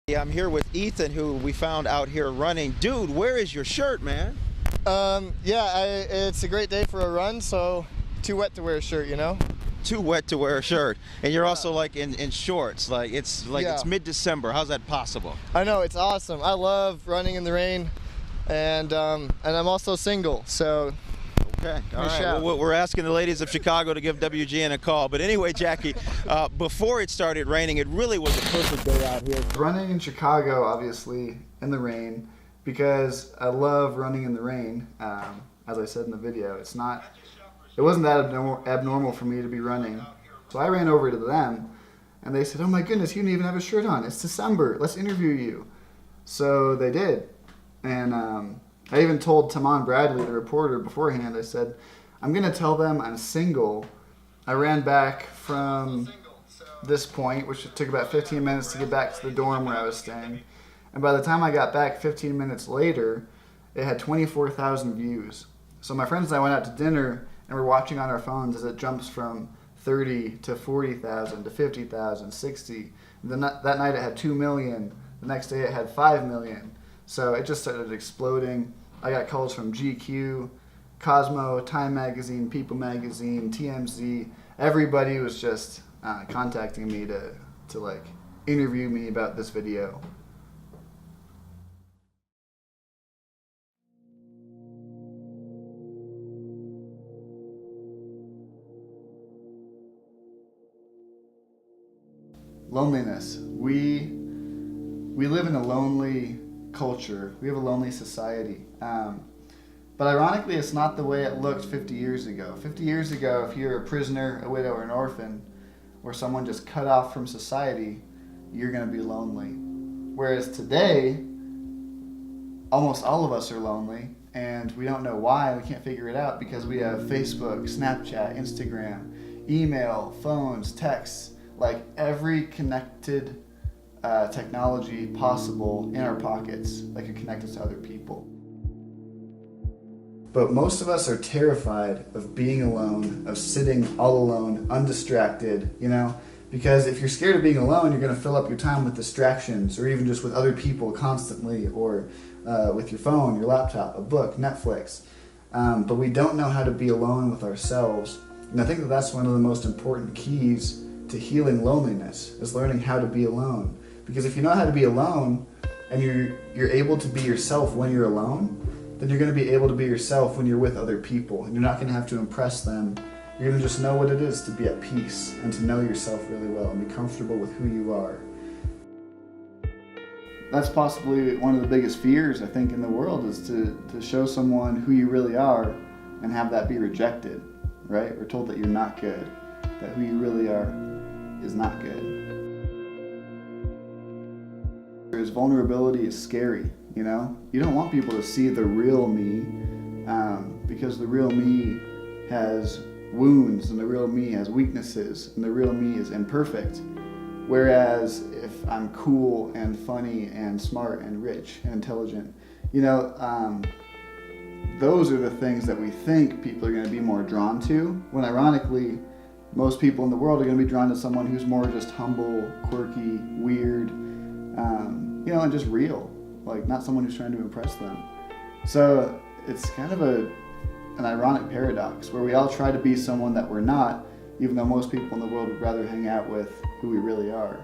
Yeah, I'm here with Ethan, who we found out here running. Dude, where is your shirt, man? It's a great day for a run, so too wet to wear a shirt, you know? Too wet to wear a shirt. And you're also like in shorts. It's mid-December. How's that possible? I know, it's awesome. I love running in the rain, and I'm also single, so okay. All right. Well, we're asking the ladies of Chicago to give WGN a call. But anyway, Jackie, before it started raining, it really was a perfect day out here. Running in Chicago, obviously, in the rain, because I love running in the rain. As I said in the video, it wasn't that abnormal for me to be running. So I ran over to them, and they said, "Oh my goodness, you don't even have a shirt on. It's December. Let's interview you." So they did. And I even told Tamon Bradley, the reporter, beforehand, I said, "I'm going to tell them I'm single." I ran back from this point, which took about 15 minutes to get back to the dorm where I was staying. And by the time I got back 15 minutes later, it had 24,000 views. So my friends and I went out to dinner, and we're watching on our phones as it jumps from 30 to 40,000 to 50,000, 60. That night it had 2 million. The next day it had 5 million. So it just started exploding. I got calls from GQ, Cosmo, Time Magazine, People Magazine, TMZ. Everybody was just contacting me to like interview me about this video. Loneliness. We live in a lonely culture. We have a lonely society. But ironically, it's not the way it looked 50 years ago. 50 years ago, if you're a prisoner, a widow, or an orphan, or someone just cut off from society, you're going to be lonely. Whereas today, almost all of us are lonely, and we don't know why. We can't figure it out because we have Facebook, Snapchat, Instagram, email, phones, texts, like every connected technology possible in our pockets that can connect us to other people. But most of us are terrified of being alone, of sitting all alone, undistracted, you know? Because if you're scared of being alone, you're going to fill up your time with distractions, or even just with other people constantly, or with your phone, your laptop, a book, Netflix. But we don't know how to be alone with ourselves. And I think that that's one of the most important keys to healing loneliness, is learning how to be alone. Because if you know how to be alone, and you're able to be yourself when you're alone, then you're going to be able to be yourself when you're with other people, and you're not going to have to impress them. You're going to just know what it is to be at peace and to know yourself really well and be comfortable with who you are. That's possibly one of the biggest fears, I think, in the world, is to show someone who you really are and have that be rejected, right? Or told that you're not good, that who you really are is not good. Because vulnerability is scary, you know? You don't want people to see the real me, because the real me has wounds, and the real me has weaknesses, and the real me is imperfect. Whereas if I'm cool and funny and smart and rich and intelligent, you know, those are the things that we think people are going to be more drawn to, when ironically, most people in the world are going to be drawn to someone who's more just humble, quirky, weird, you know, and just real, like not someone who's trying to impress them. So it's kind of an ironic paradox where we all try to be someone that we're not, even though most people in the world would rather hang out with who we really are.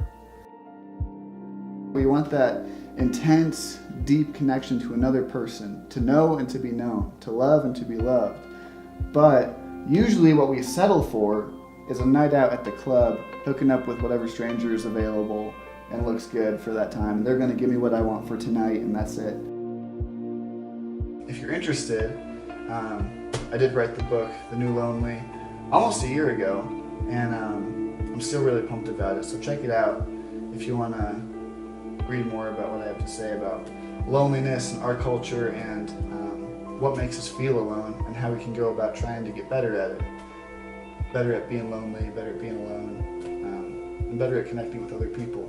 We want that intense, deep connection to another person, to know and to be known, to love and to be loved. But usually what we settle for is a night out at the club, hooking up with whatever stranger is available and looks good for that time. They're going to give me what I want for tonight, and that's it. If you're interested, I did write the book, The New Lonely, almost a year ago, and I'm still really pumped about it, so check it out if you want to read more about what I have to say about loneliness and our culture, and what makes us feel alone, and how we can go about trying to get better at it. Better at being lonely, better at being alone, and better at connecting with other people.